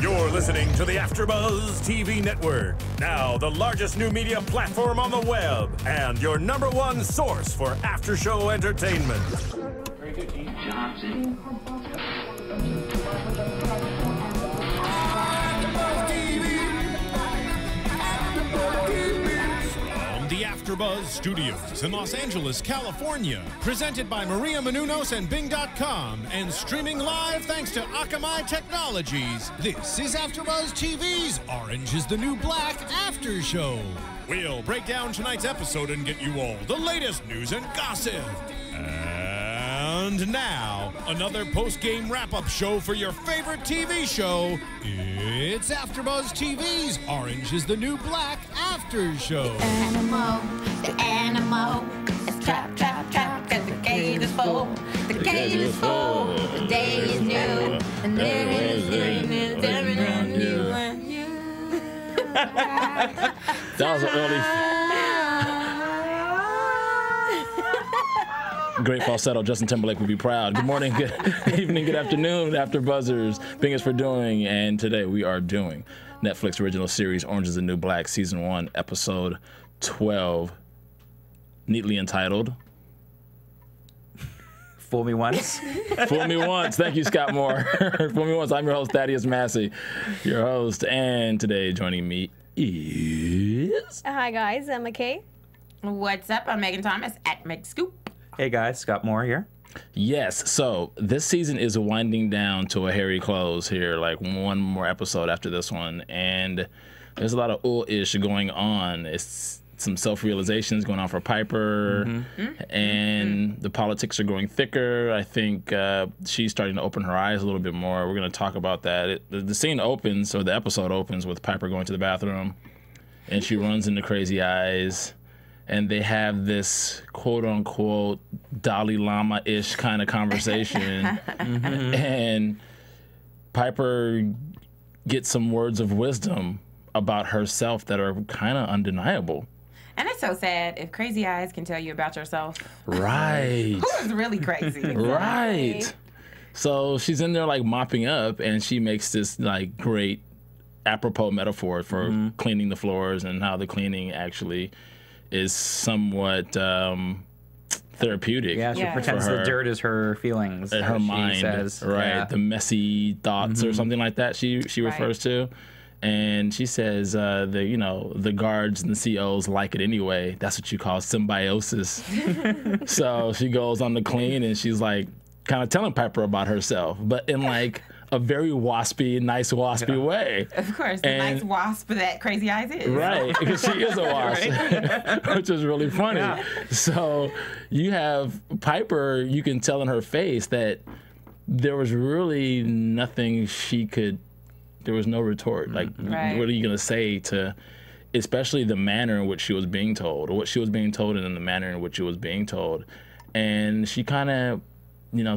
You're listening to the AfterBuzz TV network, now the largest new media platform on the web, and your #1 source for after-show entertainment. Very good, Dean Johnson. The AfterBuzz Studios in Los Angeles, California. Presented by Maria Menounos and Bing.com and streaming live thanks to Akamai Technologies. This is AfterBuzz TV's Orange is the New Black After Show. We'll break down tonight's episode and get you all the latest news and gossip. And now, another post-game wrap-up show for your favorite TV show. It's AfterBuzz TV's Orange is the New Black After Show. The animal, it's trap, trap, trap, cause the cage is full. The cage is full, the day is new, and there is everything on you and you. That was an early... Great falsetto. Justin Timberlake would be proud. Good morning, good evening, good afternoon, After Buzzers. Bing is for doing, and today we are doing Netflix original series Orange is the New Black, Season 1, Episode 12, neatly entitled... Fool Me Once. Fool Me Once. Thank you, Scott Moore. Fool Me Once. I'm your host, Thaddeus Massey, your host, and today joining me is... Hi, guys. Emma K. What's up? I'm Megan Thomas at Meg Scoop. Hey guys, Scott Moore here. Yes, so this season is winding down to a hairy close here, like one more episode after this one, and there's a lot of ish going on. It's some self-realizations going on for Piper, and the politics are growing thicker. I think she's starting to open her eyes a little bit more. We're going to talk about that. The scene opens, or the episode opens, with Piper going to the bathroom, and she runs into Crazy Eyes. And they have this quote-unquote Dalai Lama-ish kind of conversation. And Piper gets some words of wisdom about herself that are kind of undeniable. And it's so sad if Crazy Eyes can tell you about yourself. Right. Who is really crazy? Right. So she's in there like mopping up, and she makes this like great apropos metaphor for cleaning the floors and how the cleaning actually is somewhat therapeutic. Yeah, she pretends the dirt is her feelings. Her mind, says. right? Yeah. The messy thoughts or something like that she refers to. And she says, the guards and the COs like it anyway. That's what you call symbiosis. So she goes on the clean, and she's like kind of telling Piper about herself, but in like a very nice waspy way. Of course, the nice wasp that Crazy Eyes is. Right, because she is a wasp, which is really funny. Yeah. So you have Piper, you can tell in her face that there was really nothing there was no retort. Like, what are you going to say to, especially the manner in which she was being told, or what she was being told and in the manner in which she was being told. And she kind of,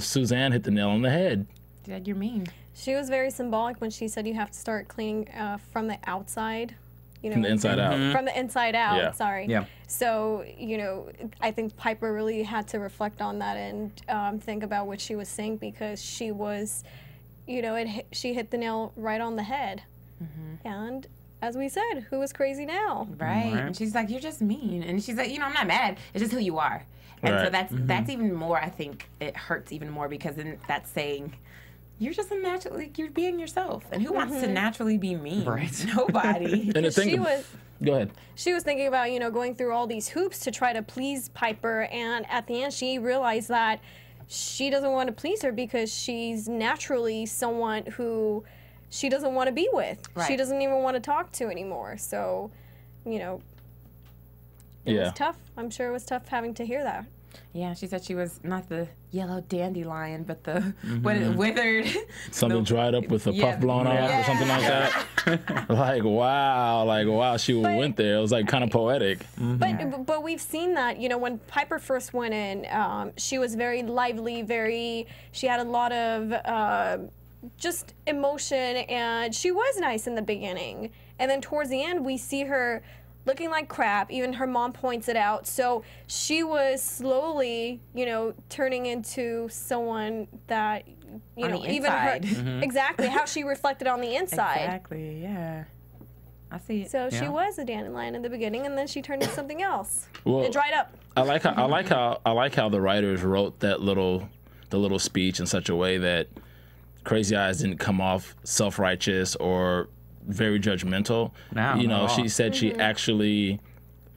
Suzanne hit the nail on the head. Dad, you're mean. She was very symbolic when she said you have to start cleaning from the outside. From the inside out. From the inside out, yeah. sorry. Yeah. So, I think Piper really had to reflect on that and think about what she was saying, because she was, she hit the nail right on the head. And as we said, who is crazy now? Right. And she's like, you're just mean. And she's like, I'm not mad. It's just who you are. And so that's even more, I think, it hurts even more, because then that's saying, you're just you're being yourself. And who wants to naturally be mean? Right. Nobody. And go ahead. She was thinking about, going through all these hoops to try to please Piper, and at the end she realized that she doesn't want to please her because she's naturally someone who she doesn't want to be with. Right. She doesn't even want to talk to anymore. So, it was tough. I'm sure it was tough having to hear that. Yeah, she said she was not the yellow dandelion, but the withered. Something dried up with a puff blown off or something like that. Like, wow, she went there. It was like kind of poetic. But we've seen that, when Piper first went in, she was very lively, she had a lot of just emotion, and she was nice in the beginning. And then towards the end, we see her looking like crap. Even her mom points it out. So she was slowly, turning into someone that, you On know, the even her inside. exactly how she reflected on the inside. Exactly. Yeah. I see it. So she Yeah. was a dandelion in the beginning, and then she turned into something else. Well, It dried up. I like how the writers wrote the little speech in such a way that Crazy Eyes didn't come off self-righteous or very judgmental. No, you not know, at all. she said she actually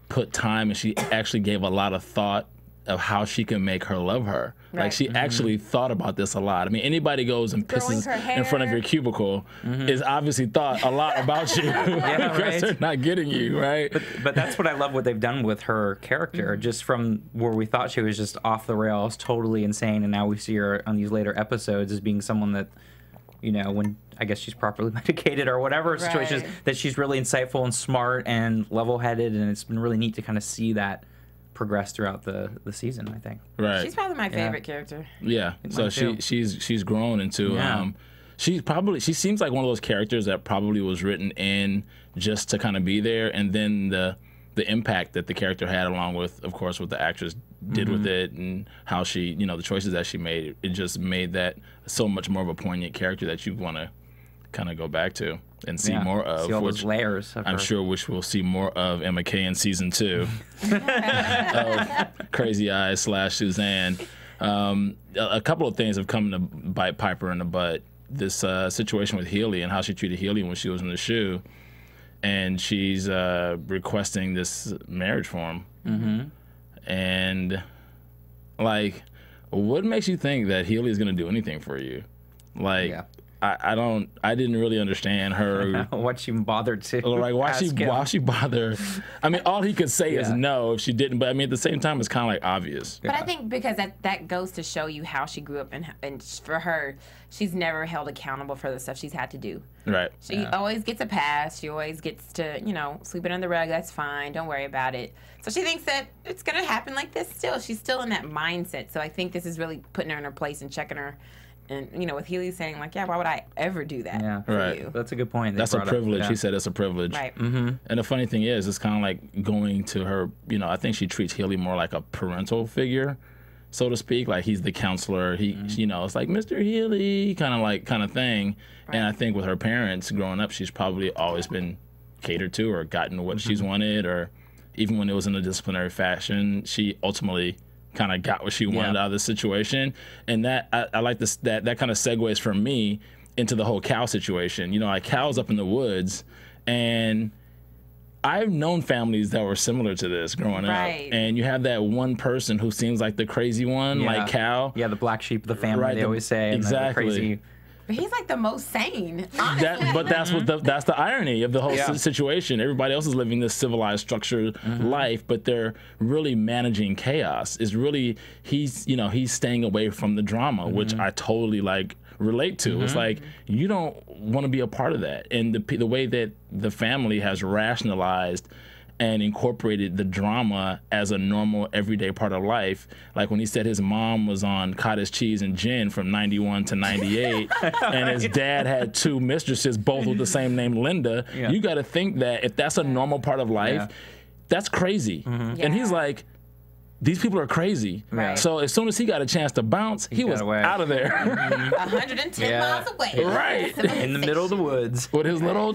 put time and she actually gave a lot of thought of how she can make her love her. Like Right. she actually thought about this a lot. I mean, anybody goes and Growing pisses her in front of hair. your cubicle is obviously thought a lot about you because right. they're not getting you, right? But that's what I love what they've done with her character, just from where we thought she was just off the rails, totally insane, and now we see her on these later episodes as being someone that, you know, when I guess she's properly medicated or whatever situations, Right. that she's really insightful and smart and level-headed, and it's been really neat to kind of see that progress throughout the season, I think. Right. She's probably my favorite character. Yeah. So too. she's grown into Yeah. she seems like one of those characters that probably was written in just to kind of be there, and then the impact that the character had, along with, of course, what the actress did with it and how she, you know, the choices that she made, it just made that so much more of a poignant character that you want to kind of go back to and see Yeah. more of. See all which those layers of I'm her. sure which we'll see more of Emma Kay in season 2 of Crazy Eyes / Suzanne. A couple of things have come to bite Piper in the butt. This situation with Healy and how she treated Healy when she was in the shoe, and she's requesting this marriage for him. And like, what makes you think that Healy is going to do anything for you? Like, Yeah. I didn't really understand her. What she bothered to Like, why ask him. she bother? I mean, all he could say is Yeah. no if she didn't. But I mean, at the same time, it's kind of like obvious. But I think because that goes to show you how she grew up, and for her, she's never held accountable for the stuff she's had to do. Right. She always gets a pass. She always gets to, you know, sweep it under the rug. That's fine. Don't worry about it. So she thinks that it's going to happen like this still. She's still in that mindset. So I think this is really putting her in her place and checking her. And, you know, with Healy saying, like, yeah, why would I ever do that Yeah. for Right. you? That's a good point. they That's a brought up. privilege. Yeah. He said it's a privilege. Right. And the funny thing is, it's kind of like going to her, you know, I think she treats Healy more like a parental figure, so to speak. Like, he's the counselor. He, you know, it's like, Mr. Healy, kind of thing. And I think with her parents growing up, she's probably always been catered to or gotten what she's wanted, or even when it was in a disciplinary fashion, she ultimately kind of got what she wanted out of the situation. And that I like this, that kind of segues from me into the whole Cal situation. You know, like, Cal's up in the woods, and I've known families that were similar to this growing Right. up. And you have that one person who seems like the crazy one, like Cal. Yeah, the black sheep of the family, Right, they always say. And the exactly. crazy. But he's like the most sane. Honestly. But that's what that's the irony of the whole Yeah. situation. Everybody else is living this civilized, structured life, but they're really managing chaos. Is really he's staying away from the drama, which I totally relate to. It's like, you don't want to be a part of that, and the way that the family has rationalized and incorporated the drama as a normal everyday part of life. Like when he said his mom was on cottage cheese and gin from 91 to 98 and his dad had 2 mistresses, both with the same name, Linda. Yeah. You got to think that if that's a normal part of life, that's crazy. And he's like, these people are crazy. Right. So as soon as he got a chance to bounce, he was got away. out of there. 110 Yeah. miles away. Right. In the middle of the woods. with his little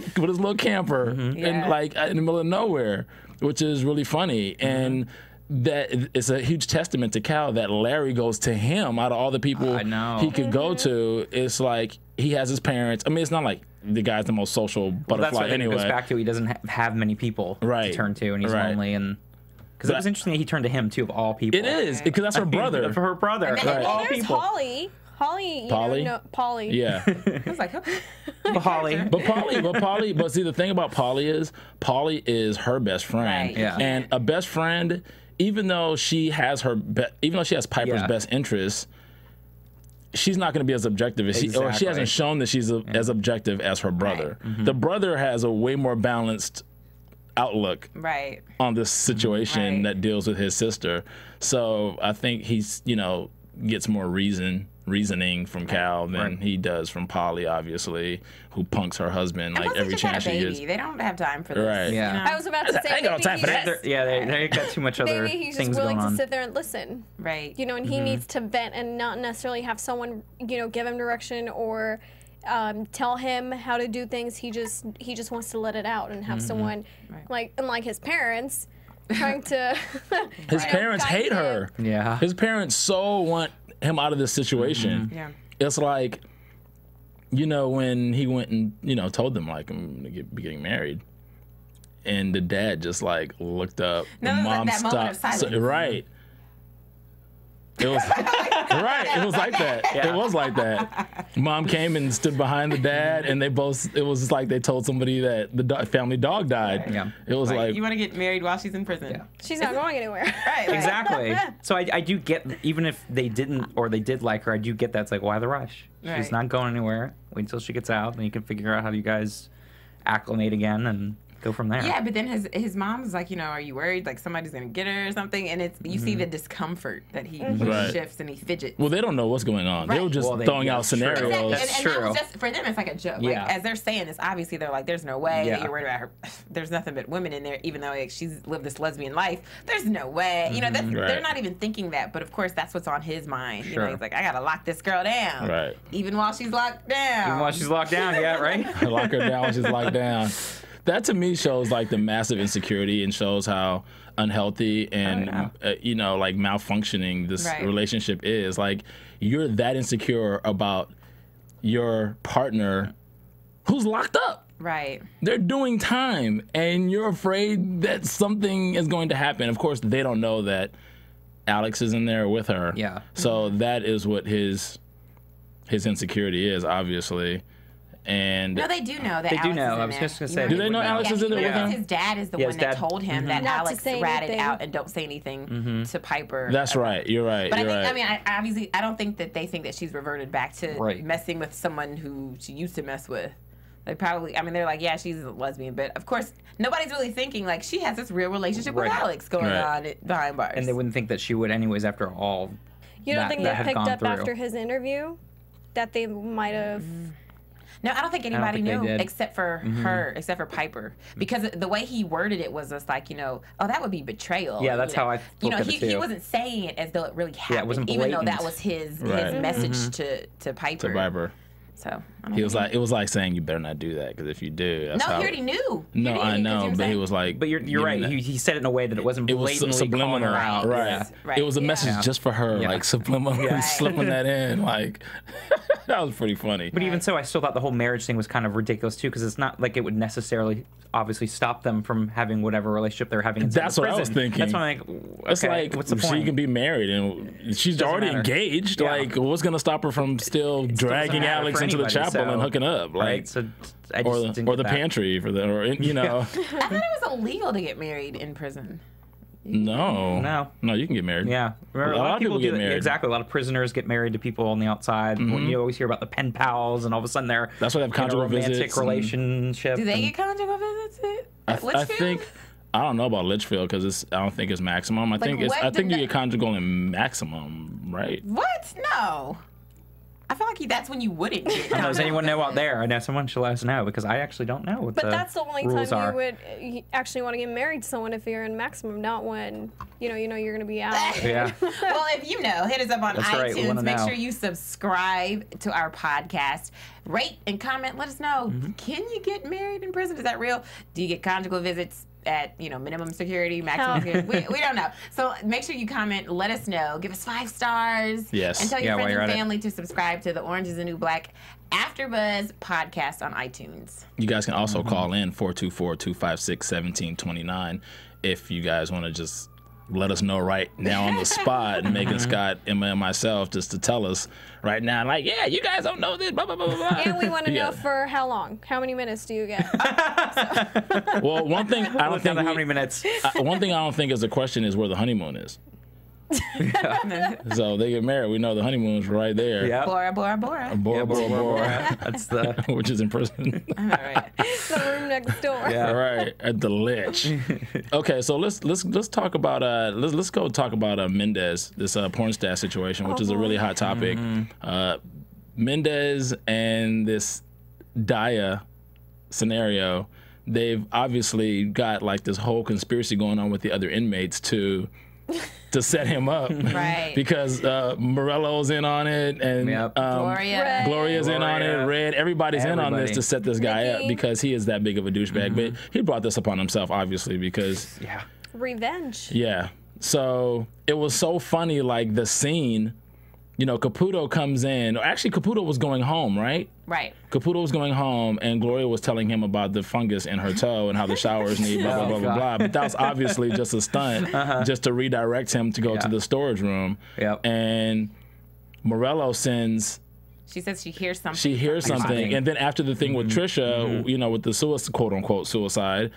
camper and Yeah. like in the middle of nowhere, which is really funny. And that it's a huge testament to Cal that Larry goes to him out of all the people I know. he could go to. It's like he has his parents. I mean, it's not like the guy's the most social That's butterfly what anyway. it goes back to. He doesn't have many people Right. to turn to, and he's Right. lonely. And because it But- was interesting that he turned to him too, of all people. It is because that's her brother. For her brother. And Of then- all There's people. Holly. Holly. Polly? Polly. Yeah. I was like, Holly. But see, the thing about Polly is her best friend. Right. Yeah. And a best friend, even though she has Piper's Yeah. best interests, she's not going to be as objective as or she Exactly. hasn't shown that she's as objective as her brother. The brother has a way more balanced outlook right. on this situation Right. that deals with his sister. So I think he's, gets more reason reasoning from Cal than he does from Polly, obviously, who punks her husband like every just had a chance she baby. gets. They don't have time for this. Right. Yeah. You know? I was about to say, I ain't got no time for that. They got too much other maybe he's things just willing going to on. sit there and listen. Right. You know, and he needs to vent and not necessarily have someone, you know, give him direction or tell him how to do things. He just wants to let it out and have someone like, unlike his parents, trying to. His parents hate her. Yeah. His parents so want him out of this situation. Yeah. It's like, you know, when he went and, you know, told them, like, I'm going to be getting married. And the dad just, like, looked up. No, the it was mom like that moment of stopped. silence. Right. It was right. It was like that. Yeah. It was like that. Mom came and stood behind the dad, and they both. It was like they told somebody that the family dog died. Yeah. It was like you want to get married while she's in prison. Yeah. She's not going anywhere. Right. Exactly. So I do get, even if they didn't or they did like her, I do get that. It's like, why the rush? She's Right. not going anywhere. Wait until she gets out, and you can figure out how you guys acclimate again and go from there. Yeah, but then his mom's like, you know, are you worried like somebody's gonna get her or something? And it's you see the discomfort that he Right. shifts and he fidgets. well, they don't know what's going on. They were Right. just Well, throwing out that's true. scenarios. Exactly. That's and that true. was just for them. It's like a joke. Yeah. Like, as they're saying this, obviously they're like, "There's no way Yeah. that you're worried about her. There's nothing but women in there." Even though like, she's lived this lesbian life, there's no way. You know, that's, Right. they're not even thinking that. But of course, that's what's on his mind. You know, Sure. he's like, "I gotta lock this girl down, Right. even while she's locked down." Even while she's locked down, yeah, right? Lock her down when she's locked down. That to me shows like the massive insecurity and shows how unhealthy and you know, like malfunctioning this Right. relationship is. Like, you're that insecure about your partner who's locked up. Right. They're doing time and you're afraid that something is going to happen. Of course, they don't know that Alex is in there with her. Yeah. So that is what his insecurity is, obviously. And No, they do know that They do Alex know. is in I was there. just gonna You say, know, Do they know yeah, Alex is in there with because him? his dad is the Yeah, one his that dad- told him that Not to Alex say ratted anything. out and don't say anything to Piper. that's right. You're right. But You're I think, right. I mean, I obviously, I don't think that they think that she's reverted back to Right. messing with someone who she used to mess with. They probably, I mean, they're like, yeah, she's a lesbian, but of course, nobody's really thinking like she has this real relationship with Right. Alex going Right. on behind bars. And they wouldn't think that she would anyways after all. You don't that- think that they had picked gone up through. after his interview that they might have? No, I don't think anybody think they knew did. except for her, except for Piper, because the way he worded it was just like, you know, oh, that would be betrayal. Yeah, that's you know. how I You know, looked at it he too. wasn't saying it as though it really happened, it wasn't even though that blatant. was his Right. message to Piper. to Piper. So I don't He was think- like, it was like saying, you better not do that, because if you do, that's no, how. he already knew. He No, did, I 'cause know, you were but he saying- was like, But you're giving right. that- He said it in a way that it wasn't it was blatantly calling subliminal, her out. right? Right. It was a message Yeah. just for her, Yeah. like subliminally Right. slipping that in. Like, that was pretty funny. But even so, I still thought the whole marriage thing was kind of ridiculous too, because it's not like it would necessarily, obviously, stop them from having whatever relationship they're having. Inside That's the what I was prison. thinking. That's why I'm like, It's okay, like what's the she point? can be married and she's Doesn't already matter. engaged. Yeah. Like, what's gonna stop her from still It still doesn't dragging matter Alex for into the anybody, chapel so- and hooking up, like, right? So I just or didn't the get that. pantry for the, or you know, I thought it was illegal to get married in prison. no, you can get married. Yeah, remember, A lot of people do get that. married. Exactly, a lot of prisoners get married to people on the outside. When you always hear about the pen pals, and all of a sudden they're That's why they have in a conjugal romantic visits and- relationship. Do they and- get conjugal visits at I Litchfield? think I don't know about Litchfield because I don't think it's maximum. I think what I think did you that- get conjugal in maximum, right? What? No. I feel like that's when you wouldn't get I don't know, does anyone know out there? I know someone should let us know because I actually don't know what But the that's the only rules time are. you would actually want to get married to someone if you're in maximum, not when you know you're going to be out. Yeah. Well, if you know, hit us up on That's right, we iTunes. wanna Make know. sure you subscribe to our podcast. Rate and comment. Let us know. Can you get married in prison? Is that real? Do you get conjugal visits at minimum security, maximum security? We don't know. So make sure you comment. Let us know. Give us 5 stars. Yes. And tell your Yeah, while friends you're and at it. family to subscribe to the Orange is the New Black AfterBuzz podcast on iTunes. You guys can also call in 424-256-1729 if you guys want to just let us know right now on the spot. And Megan, Scott, Emma, and myself just to tell us right now, like, yeah, you guys don't know this, blah, blah, blah, blah, blah. And we want to Yeah. know for how long? How many minutes do you get? Well, one thing I don't Look down think to how many minutes. one thing I don't think is a question is where the honeymoon is. So they get married. We know the honeymoon's right there. Yeah. Bora, Bora, Bora. Bora, Yeah, Bora, Bora, That's the. which is in prison. All right. The room next door. Yeah. Right, at the Lich. Okay, so let's talk about let's go talk about Mendez, this porn star situation, which is a really hot topic. Mendez and this Daya scenario, they've obviously got like this whole conspiracy going on with the other inmates to set him up, Right. because Morello's in on it, and Gloria's in on it, Red, everybody's in on this to set this guy up because he is that big of a douchebag. But he brought this upon himself, obviously, because Revenge. yeah. So it was so funny, like the scene. You know, Caputo comes in. Actually, Caputo was going home, right? Right. Caputo was going home, and Gloria was telling him about the fungus in her toe and how the showers need blah, blah, blah, blah, blah. But that was obviously just a stunt, just to redirect him to go to the storage room. Yep. And Morello sends... She says she hears something. She hears something. And then after the thing with Trisha, you know, with the quote-unquote suicide,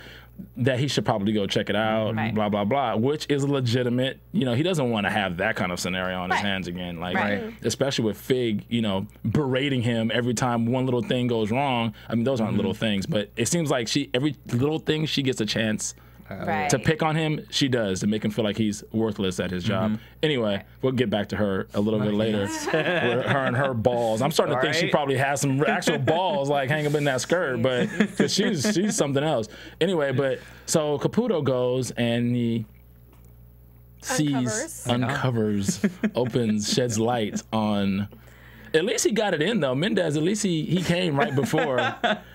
that he should probably go check it out, blah, blah, blah, which is legitimate. You know, he doesn't want to have that kind of scenario on his hands again. Like, especially with Fig, you know, berating him every time one little thing goes wrong. I mean, those aren't little things, but it seems like every little thing she gets a chance to pick on him, she does, to make him feel like he's worthless at his job. Anyway, we'll get back to her a little bit later. With her and her balls. I'm starting to think she probably has some actual balls like hang up in that skirt, but cause she's something else. Anyway, but so Caputo goes and he uncovers, opens, sheds light on. At least he got it in though. Mendez, at least he came right before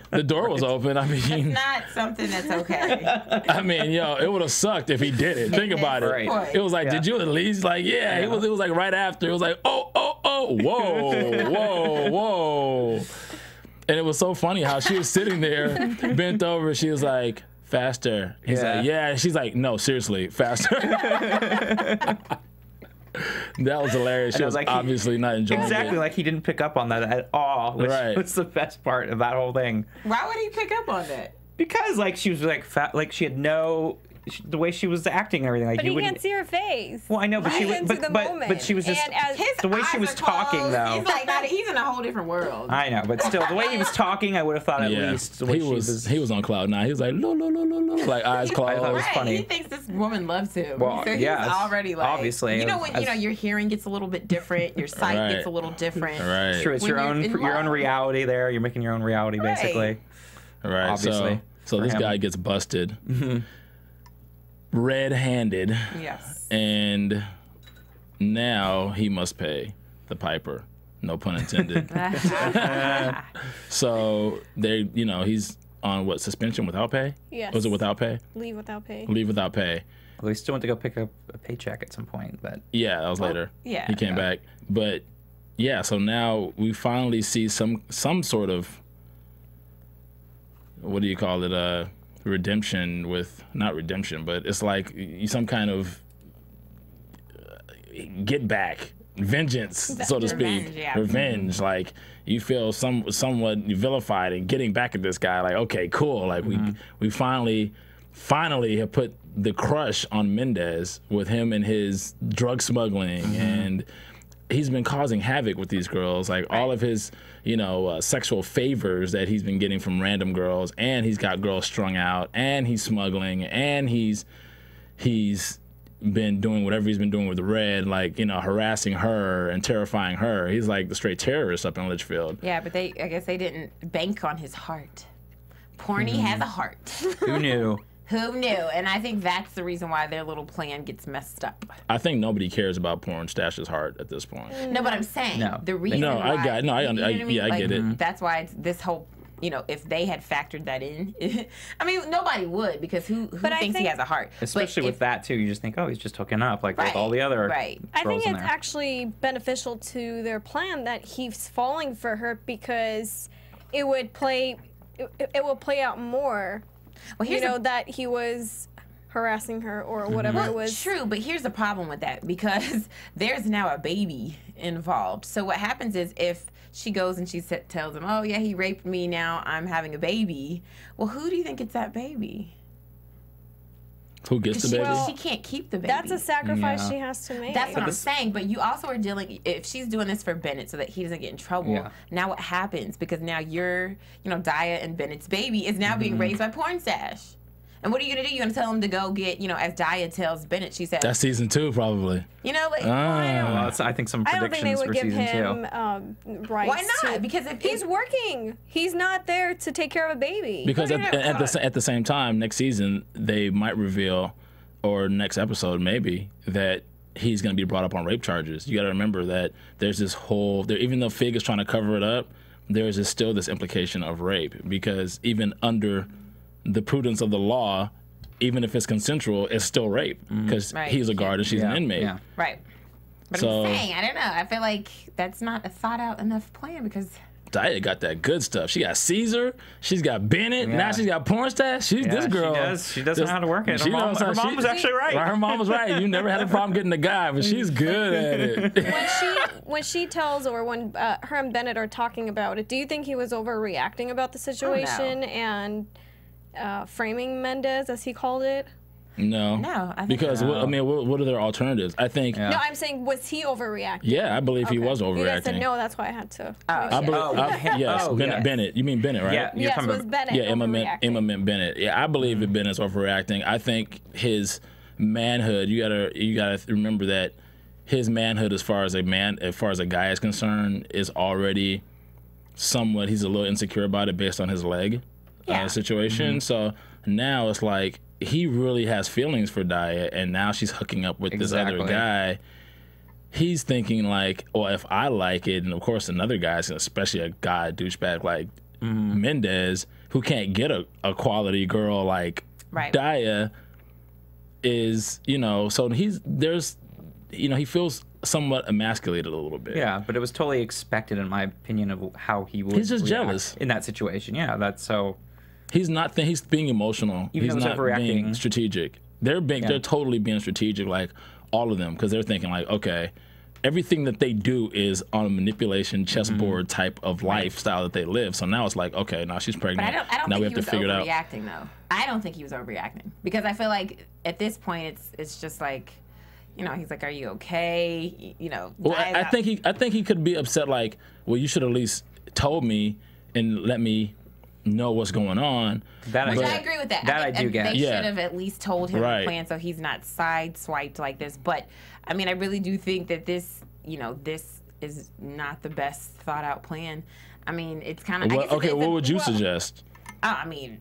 the door was open. I mean, it's not something that's okay. I mean, yo, it would have sucked if he did it. Think about it. It was like, did you at least like, it was like right after. It was like, oh, whoa. And it was so funny how she was sitting there, bent over. She was like, faster. He's like, yeah. She's like, no, seriously, faster. That was hilarious. She was like, obviously not enjoying it. Exactly, like he didn't pick up on that at all, which was the best part of that whole thing. Why would he pick up on that? Because like she was like fat, like she had the way she was acting and everything. Like but you can't see her face. Well, I know, but she was, but she was just the way she was talking though. He's like he's in a whole different world. I know, but still, the way he was talking, I would have thought at least the way he was on cloud nine. He was like no, like eyes closed. It was funny. He thinks this woman loves him. Well, so he's already like obviously. You know when your hearing gets a little bit different, your sight gets a little different. Right. True, it's your own reality there. You're making your own reality basically. Right. Obviously. So this guy gets busted. Red-handed. Yes. And now he must pay the piper. No pun intended. So he's on suspension without pay? Yes. Was it without pay? Leave without pay. Leave without pay. Well, he still went to go pick up a paycheck at some point, but yeah, that was later. Yeah. He came back. But yeah, so now we finally see some sort of, what do you call it? Redemption not redemption, but it's like some kind of get back, vengeance, so to speak. Revenge. Like you feel somewhat vilified and getting back at this guy. Like, okay, cool. Like we finally have put the crush on Mendez with him and his drug smuggling, and he's been causing havoc with these girls. Like all of his sexual favors that he's been getting from random girls, and he's got girls strung out, and he's smuggling, and he's been doing whatever he's been doing with Red, like harassing her and terrifying her. He's like the straight terrorist up in Litchfield. Yeah, but I guess they didn't bank on his heart. Porny has a heart. Who knew? Who knew? And I think that's the reason why their little plan gets messed up. I think nobody cares about Porn Stash's heart at this point. No, but I'm saying the reason. No, why, I got. No, I get it. That's why it's this whole. If they had factored that in, I mean, nobody would, because who thinks he has a heart? Especially with that too, you just think, oh, he's just hooking up like with all the other. Right. I think it's actually beneficial to their plan that he's falling for her, because it would play out more. Well, that he was harassing her or whatever it was. True, but here's the problem with that, because there's now a baby involved. So what happens is if she goes and she tells him, oh, yeah, he raped me, now I'm having a baby. Well, who do you think gets that baby? Who gets the baby? She can't keep the baby. That's a sacrifice Yeah. she has to make. That's what I'm saying. But you also are dealing, if she's doing this for Bennett so that he doesn't get in trouble, Yeah. now what happens? Because now Daya and Bennett's baby is now being raised by Porn Stash. And what are you going to do? You're going to tell him to go get, as Daya tells Bennett, she said. That's season 2, probably. Well, I think some I don't think they predictions would for give season him 2. rights. Why not? to- Because if he's working, he's not there to take care of a baby. Because at the same time, next season, they might reveal, or next episode maybe, that he's going to be brought up on rape charges. You got to remember that there's this whole, even though Fig is trying to cover it up, there's still this implication of rape. Because even under the prudence of the law, even if it's consensual, it's still rape. Because he's a guard and she's an inmate. Yeah. Right. But So- I'm saying, I don't know. I feel like that's not a thought out enough plan because. Daya got that good stuff. She got Caesar. She's got Bennett. Yeah. Now she's got Porn Stash. She's this girl. She does know how to work it. Her mom was actually right. Her mom was right. You never had a problem getting the guy, but she's good at it. when she tells, or when her and Bennett are talking about it, do you think he was overreacting about the situation and framing Mendez, as he called it? No. No, I think because what are their alternatives? I think. No, I'm saying, was he overreacting? Yeah, I believe he was overreacting. You guys said no, that's why I had to. I believe. Yes, Bennett. You mean Bennett, right? Yeah, you're Yes, talking was about. Bennett Yeah, Emma overreacting? meant Bennett. Yeah, I believe that Bennett's overreacting. I think his manhood. You gotta remember that his manhood, as far as a guy is concerned, is already somewhat. He's a little insecure about it based on his leg situation. So now it's like he really has feelings for Daya, and now she's hooking up with this other guy. He's thinking like, well, if I like it, and of course another guy's, especially a guy douchebag like Mendez, who can't get a quality girl like Daya, is, so he feels somewhat emasculated a little bit. Yeah, but it was totally expected, in my opinion, of how he would. He's just react jealous in that situation. Yeah, that's so. He's not. He's being emotional. Even He's though not he's being overreacting. strategic. They're totally being strategic, like all of them, because they're thinking like, okay, everything that they do is on a manipulation chessboard type of lifestyle that they live. So now it's like, okay, now she's pregnant. But I don't now think we have he to was figure it out. overreacting, though. I don't think he was overreacting because I feel like at this point it's just like, he's like, "Are you okay?" Well, I think he could be upset. Like, well, you should at least told me and let me know what's going on. Which I agree with that. I do get. They should have at least told him Right. the plan so he's not sideswiped like this. But I mean, I really do think that this is not the best thought out plan. I mean, it's kind of. What would you suggest? I mean,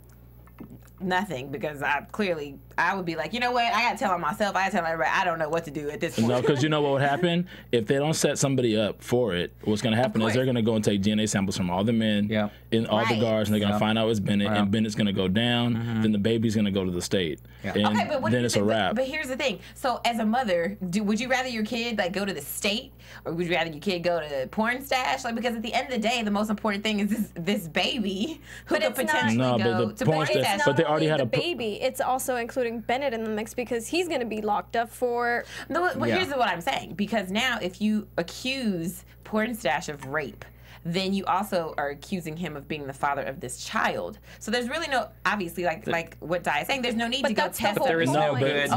nothing, because I would be like, you know what? I got to tell on myself. I got to tell everybody. I don't know what to do at this point. No, because you know what would happen? If they don't set somebody up for it, what's going to happen is they're going to go and take DNA samples from all the men in all the guards, and they're going to find out it's Bennett, and Bennett's going to go down, then the baby's going to go to the state. And Okay, but then it's a wrap. But here's the thing. So as a mother, would you rather your kid go to the state, or would you rather your kid go to Porn Stash? Because at the end of the day, the most important thing is this baby who could potentially go to Porn Stash. It's not But they already had the a baby. It's also including Bennett in the mix because he's going to be locked up for. No, but here's what I'm saying. Because now, if you accuse Porn Stash of rape, then you also are accusing him of being the father of this child. So there's really no, obviously, like what Di is saying, there's no need to go test. But there is no good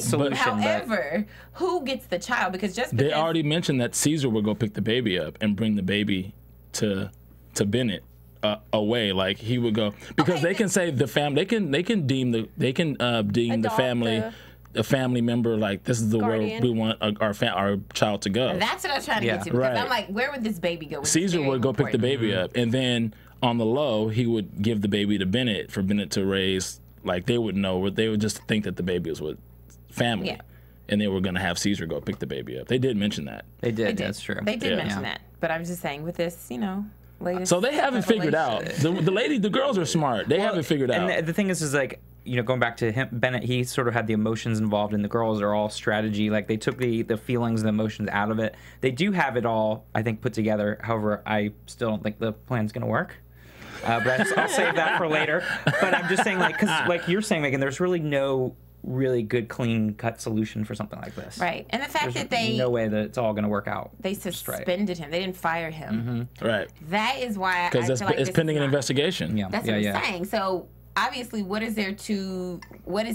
solution. However, who gets the child? Because just because they already mentioned that Caesar would go pick the baby up and bring the baby to Bennett. Away, like he would go, because they can say the family, they can deem the family a family member, like this is the where we want our child to go. That's what I was trying to get to, because I'm like, where would this baby go? Caesar would go pick the baby up, and then on the low, he would give the baby to Bennett for Bennett to raise. Like they would know, they would just think that the baby was with family, and they were going to have Caesar go pick the baby up. They did mention that. They did. That's true. They did mention that, but I'm just saying with this, latest so they haven't figured out. The girls are smart. They haven't figured out. And the thing is like, going back to him, Bennett, he sort of had the emotions involved, and the girls are all strategy. Like they took the feelings and the emotions out of it. They do have it all, I think, put together. However, I still don't think the plan's going to work. But I'll save that for later. But I'm just saying, because like you're saying, Megan, there's really no really good, clean-cut solution for something like this. Right. And the fact that they... no way that it's all going to work out. They suspended him. They didn't fire him. Right. That is why because it's pending an investigation. That's what I'm saying. So obviously, what is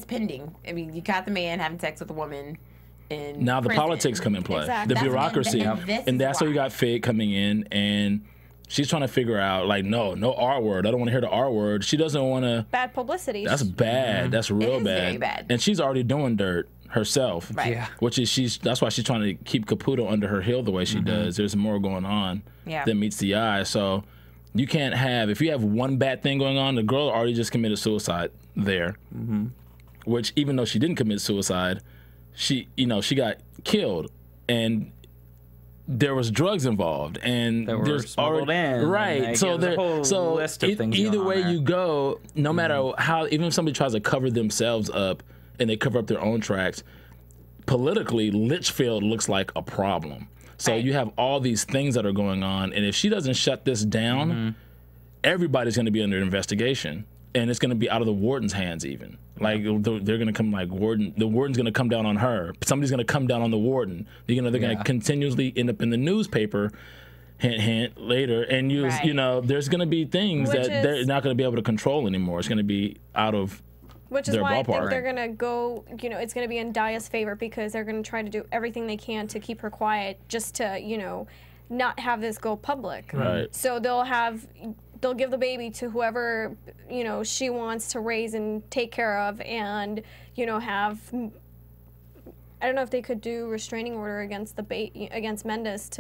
pending? I mean, you got the man having sex with a woman. Now the politics come in play, Exactly. the bureaucracy, and that's where you got Fig coming in, and she's trying to figure out like, no R word. I don't want to hear the R word. She doesn't want to. Bad publicity. That's bad. That's real It is bad. very bad. And she's already doing dirt herself. Right. Yeah. Which is that's why she's trying to keep Caputo under her heel the way she does. There's more going on than meets the eye. So you can't have, if you have one bad thing going on, the girl already just committed suicide there. Which even though she didn't commit suicide, she got killed, and there was drugs involved, and That were there's smuggled in, right. like, So there's a whole list of things either going on way there. you go, no matter how, even if somebody tries to cover themselves up and they cover up their own tracks, politically, Litchfield looks like a problem. So you have all these things that are going on, and if she doesn't shut this down, everybody's going to be under investigation, and it's going to be out of the warden's hands even. Like they're going to come like warden. The warden's going to come down on her. Somebody's going to come down on the warden. They're going to continuously end up in the newspaper. Hint, hint. Later, and there's going to be things Which that they're is- not going to be able to control anymore. It's going to be out of. Which is their why I think ballpark. they're going to go, it's going to be in Daya's favor because they're going to try to do everything they can to keep her quiet just to, not have this go public. Right. So they'll give the baby to whoever, she wants to raise and take care of and, have, I don't know if they could do restraining order against against Mendez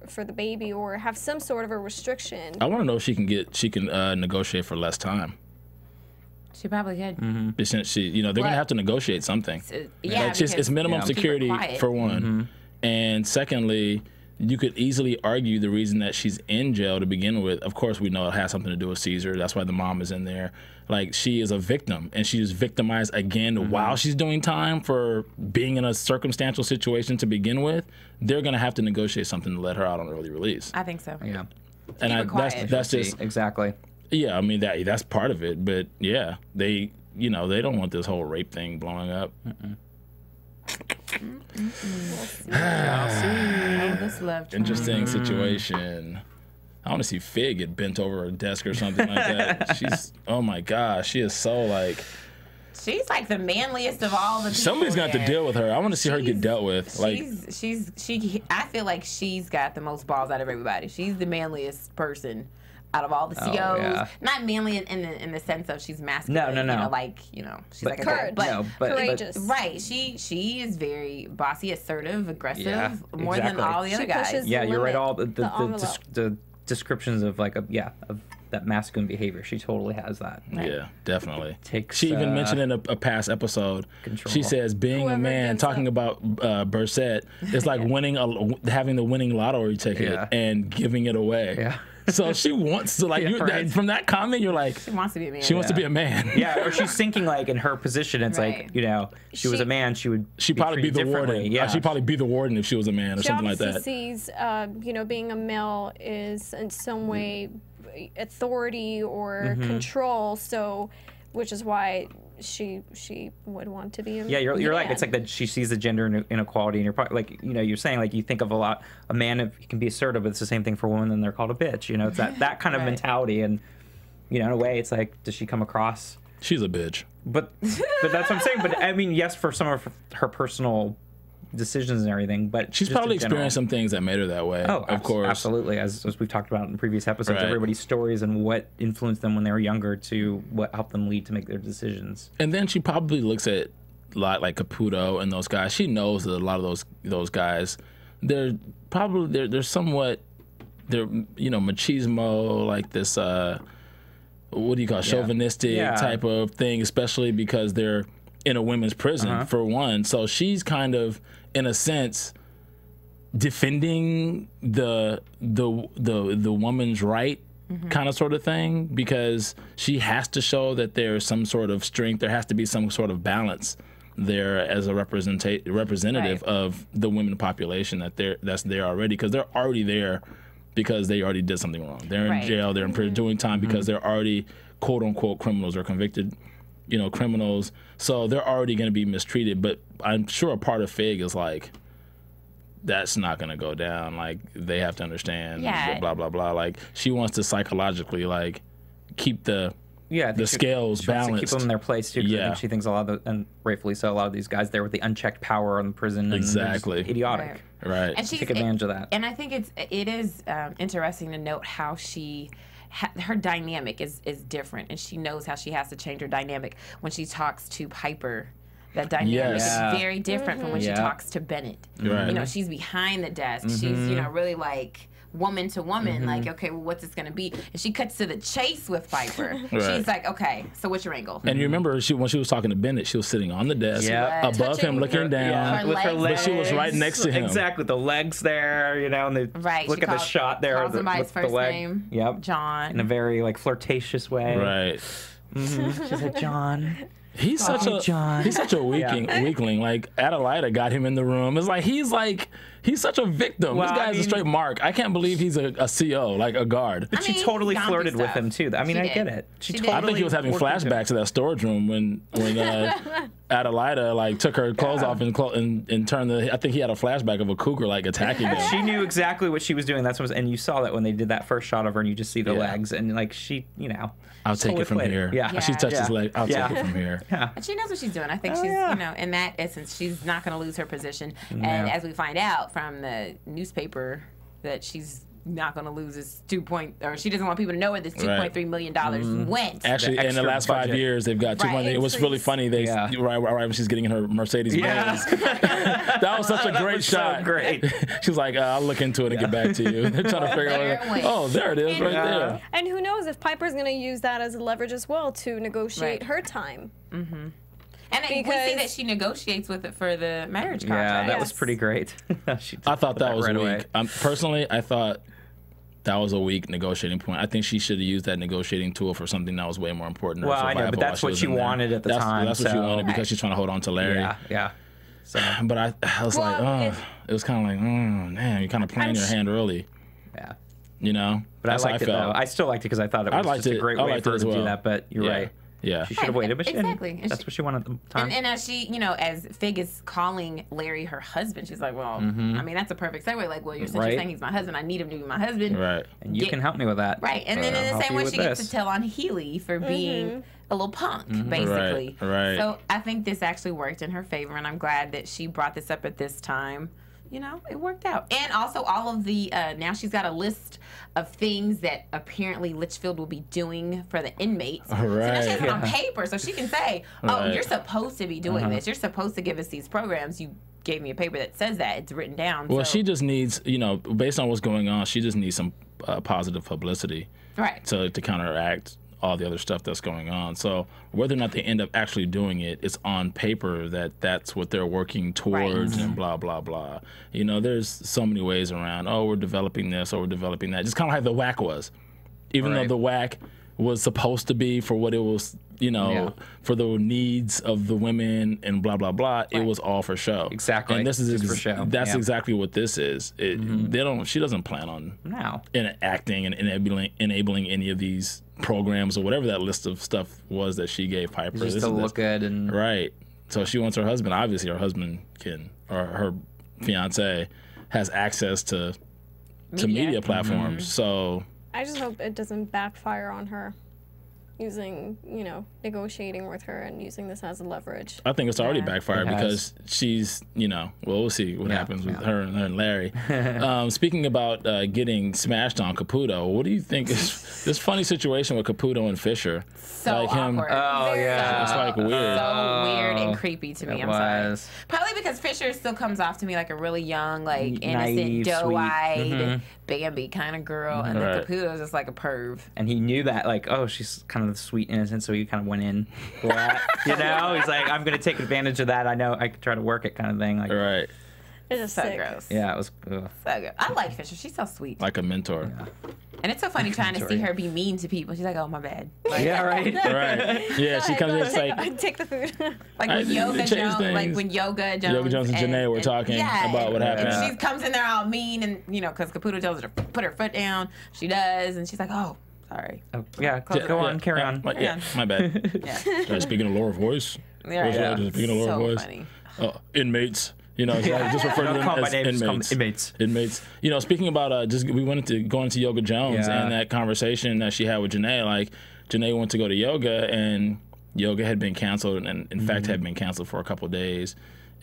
for the baby or have some sort of a restriction. I want to know if she can negotiate for less time. She probably could. Since they're going to have to negotiate something. Yeah, It's minimum keep her security quiet. for one, and secondly, you could easily argue the reason that she's in jail to begin with. Of course, we know it has something to do with Caesar. That's why the mom is in there. Like, she is a victim, and she's victimized again while she's doing time for being in a circumstantial situation to begin with. They're going to have to negotiate something to let her out on early release. I think so. Yeah. And her quiet. that's just exactly. yeah. I mean that's part of it, but yeah, they don't want this whole rape thing blowing up. This love triangle. Interesting situation. I want to see Fig get bent over a desk or something like that. She's, oh my gosh, she is so like. She's like the manliest of all the people. Somebody's got to there. deal with her. I want to see her get dealt with. Like, I feel like she's got the most balls out of everybody. She's the manliest person out of all the COs. yeah. Not manly in the sense of she's masculine. No. She's like a Courage. girl. But Courageous. right, she is very bossy, assertive, aggressive, Yeah, more than exactly. all the other She guys. pushes Yeah, the you're right. limit, All the envelope. the descriptions of of that masculine behavior, she totally has that. yeah, definitely. Takes, she even mentioned in a past episode. control. She says, "Being Whoever a man, gives talking up. about Burset, is like having the winning lottery ticket Yeah. and giving it away." Yeah. So she wants to Yeah, right. from that comment, you're like, She wants to be a man. she wants to be a man. Yeah, or she's thinking like in her position. It's Right. she was a man, she would She'd probably be treated the warden. differently. Yeah, She'd probably be the warden if she was a man or She something like obviously that. sees, being a male is in some way authority or control. So, which is why she would want to be a Yeah, you're like man. it's like that she sees the gender inequality, and you're probably like you're saying like you think of a man if he can be assertive, but it's the same thing for women, then they're called a bitch. It's that kind of Right. mentality, and in a way, it's like does she come across? She's a bitch. But that's what I'm saying. But I mean, yes, for some of her personal decisions and everything, but She's just probably in general. experienced some things that made her that way. Oh, of course. absolutely. As we've talked about in previous episodes, Right. everybody's stories and what influenced them when they were younger to what helped them lead to make their decisions. And then she probably looks at a lot like Caputo and those guys. She knows that a lot of those guys, they're somewhat machismo, like this what do you call it, chauvinistic Yeah. type of thing, especially because they're in a women's prison for one. So she's kind of in a sense defending the woman's right kind of sort of thing, because she has to show that there's some sort of strength, there has to be some sort of balance there as a representative Right. of the women population that's there already, because they're already there because they already did something wrong. They're in Right. jail, they're in prison doing time because they're already quote unquote criminals or convicted criminals. So they're already going to be mistreated. But I'm sure a part of Fig is like, that's not going to go down. Like, they have to understand, Yeah. blah, blah, blah. Like, she wants to psychologically, like, keep the the scales she balanced. wants to keep them in their place too. 'Cause I Yeah. think she thinks a lot of and rightfully so, a lot of these guys there with the unchecked power in the prison. And Exactly. they're just idiotic. Right. And Take advantage of that. And I think it is interesting to note how her dynamic is different, and she knows how she has to change her dynamic when she talks to Piper. That dynamic Yes. is very different from when she talks to Bennett. Right. You know, she's behind the desk. She's, you know, really like woman to woman. Like, okay, well, what's this going to be? And she cuts to the chase with Piper. Right. She's like, okay, so what's your angle? And you remember when she was talking to Bennett, she was sitting on the desk Yeah. above him, looking down. Her with her legs. legs. But she was right next to him. Exactly, the legs there, you know, and they Right. look she at the calls- shot there. calls him by his with the first leg. name. Yep. John. In a very like flirtatious way. Right. She said, John. He's such a weakling. Like Adelaida got him in the room. It's like he's such a victim. Well, this guy is a straight mark. I can't believe he's a CO, like a guard. But she mean, totally zombie flirted with stuff. him too. I mean, She I did. get it. She did. totally I think he was having worked into flashbacks to that storage room when Adelaida like took her clothes off and turned the. I think he had a flashback of a cougar like attacking him. She knew exactly what she was doing. That's what was, and you saw that when they did that first shot of her, and you just see the legs, and like she, you know, I'll take it from played here. Yeah. She touched his Yeah. leg. I'll take it from here. Yeah. And she knows what she's doing. I think Oh, she's, yeah. you know, in that essence, she's not going to lose her position. And as we find out from the newspaper, that she's not going to lose this or she doesn't want people to know where this $2.3 million went. Actually, in the extra last 5 budget. years, they've got Right. $2 It was really funny. They Increase. right when she's getting in her Mercedes Benz. Yeah. That was such a That great was so shot. great. She was like, I'll look into it and get back to you. They're trying to figure There it out. went. Oh, there it is, right there. And who knows if Piper's going to use that as leverage as well to negotiate Right. her time. And we see Because- that she negotiates with it for the marriage Yeah, contract. that was Yes. pretty great. She I thought put that was right weak. away. Personally, I thought that was a weak negotiating point. I think she should have used that negotiating tool for something that was way more important. to her Well, I know, survival but while that's what was she in there. wanted at the time, That's what she so- wanted because she's trying to hold on to Larry. Yeah. So But I was like, Well, it was kind of like, man, you're kind of playing your hand early, yeah. you know? But That's I how liked it felt. though. I still liked it because I thought it was liked just a it. great I way liked for it her as to do well. that. But you're Yeah. right. Yeah. She should have waited, but she Exactly. didn't. And That's she- what she wanted at the time. And as she, you know, as Fig is calling Larry her husband, she's like, well, I mean, that's a perfect segue. Like, well, since you're Right. saying he's my husband, I need him to be my husband. Right. And you can help me with that. Right. And then I'll in the help same you way, with she gets this. to tell on Healy for being a little punk, basically. Right. So I think this actually worked in her favor, and I'm glad that she brought this up at this time. You know, it worked out. And also all of the, now she's got a list of things that apparently Litchfield will be doing for the inmates. So now she has it on paper, so she can say, oh, Right. you're supposed to be doing this. You're supposed to give us these programs. You gave me a paper that says that. It's written down. Well, so. she just needs, you know, based on what's going on, she just needs some positive publicity Right. to counteract all the other stuff that's going on. So whether or not they end up actually doing it, it's on paper that that's what they're working towards and blah, blah, blah. You know, there's so many ways around, oh, we're developing this or we're developing that. Just kind of like the whack was. Even though the whack was supposed to be for what it was, you know, for the needs of the women and blah, blah, blah, it was all for show. Exactly. And this is Just for show. That's Yeah. exactly what this is. She doesn't plan on No. acting and enabling any of these programs or whatever that list of stuff was that she gave Piper. Just to look good and Right. So she wants her husband. Obviously, her husband or her fiance has access to media platforms. So I just hope it doesn't backfire on her using, negotiating with her and using this as a leverage. I think it's already backfired It has. because she's, we'll see what happens with her and Larry. Speaking about getting smashed on Caputo, what do you think is this funny situation with Caputo and Fisher? So like him, awkward. Oh, yeah. it's like weird. So weird and creepy to me. It I'm was. sorry. Probably because Fisher still comes off to me like a really young, like Naive, innocent, doe-eyed, Bambi kind of girl, and then Right. Caputo's just like a perv. And he knew that, like, oh, she's kind of the sweet innocent, so he kind of went in for that. He's like, I'm going to take advantage of that. I know I could try to work it kind of thing. Like, Right. It's just So sick. gross. yeah, it was. Ugh. So good. I like Fisher. She's so sweet. Like a mentor. And it's so funny trying to see her be mean to people. She's like, oh, my bad. Like, Yeah, right. Right. Yeah, she comes in and like, Take the food. Like I when Yoga change Jones, things. like when Yoga Jones, and Janae were talking about what happened. And she comes in there all mean, and because Caputo tells her to put her foot down, she does, and she's like, "Oh, sorry." Oh, yeah, go on, carry on. My bad. Yeah, Speaking of lower voice. yeah. Speaking of lower So voice. funny. Inmates. Just refer to Don't them call 'em by as name, just call 'em inmates. inmates. Speaking about we wanted to go into Yoga Jones Yeah. and that conversation that she had with Janae. Like, Janae went to go to yoga, and yoga had been canceled, and in fact had been canceled for a couple of days.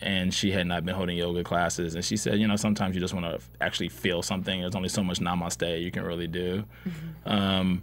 And she had not been holding yoga classes. And she said, you know, sometimes you just want to actually feel something. There's only so much namaste you can really do. I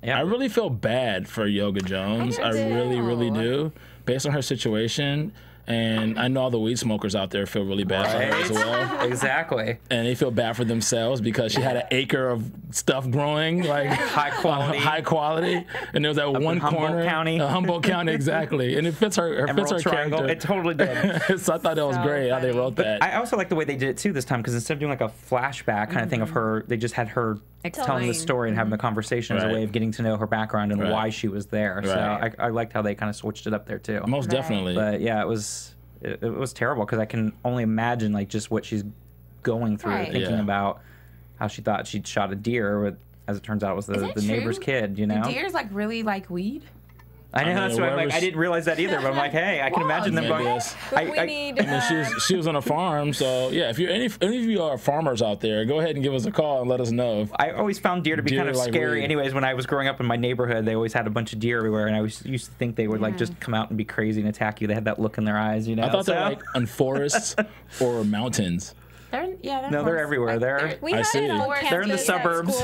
really feel bad for Yoga Jones. I really do. Based on her situation. And I know all the weed smokers out there feel really bad for her as well. Exactly. And they feel bad for themselves because she had an acre of stuff growing, like high quality. And there was that one corner, Humboldt County, exactly. And it fits her Triangle. character. It totally did. So I thought that was great how they wrote that. I also like the way they did it too this time, because instead of doing like a flashback kind of thing of her, they just had her telling the story and having the conversation as a way of getting to know her background and why she was there. So I liked how they kind of switched it up there too. Most definitely. But yeah, it was terrible, because I can only imagine like just what she's going through, thinking about how she thought she'd shot a deer, but as it turns out it was the neighbor's kid. You know, do deers like really like weed? I know, that's why I'm like, I didn't realize that either, but I'm like, hey, I can imagine them going. She was on a farm, so yeah. If any of you are farmers out there, go ahead and give us a call and let us know. I always found deer to be kind of scary. Weed. Anyways, when I was growing up in my neighborhood, they always had a bunch of deer everywhere, and I used to think they would like just come out and be crazy and attack you. They had that look in their eyes, you know. I thought they were like on forests or mountains. They're everywhere. They're in the suburbs.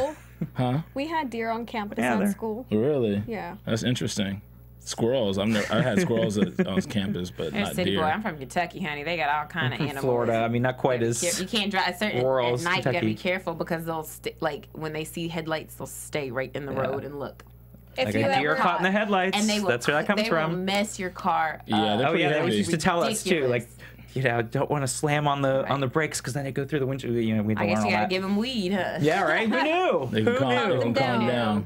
Huh? We had deer on campus at school. Really? Yeah. That's interesting. Squirrels. I had squirrels on campus, but not deer. Boy. I'm from Kentucky, honey. They got all kind of animals. Florida. I mean, not quite as. You can't drive at night. Kentucky. You gotta be careful because they'll like when they see headlights, they'll stay right in the road and look. If you a deer caught in the headlights, and that's where that comes from. They will mess your car. Yeah, they're pretty heavy. They used to tell us too, like, you know, don't want to slam on the brakes because then they go through the windshield. You know, we I guess you gotta give them weed, huh? Yeah, right. Who knew? They can calm down.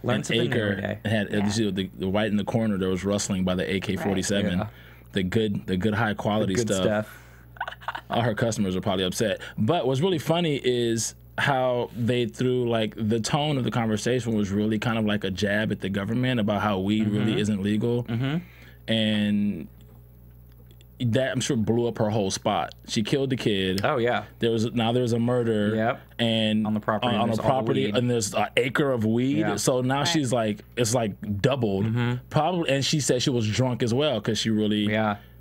Learn something new every day. Had the right in the corner there was rustling by the AK-47, the good high quality stuff. All her customers are probably upset. But what's really funny is how they threw like the tone of the conversation was really kind of like a jab at the government about how weed really isn't legal, and that I'm sure blew up her whole spot. She killed the kid. Oh yeah. There was a murder. Yep. And on the property. And there's an acre of weed. Yeah. So now she's like, it's like doubled. Probably, and she said she was drunk as well because she really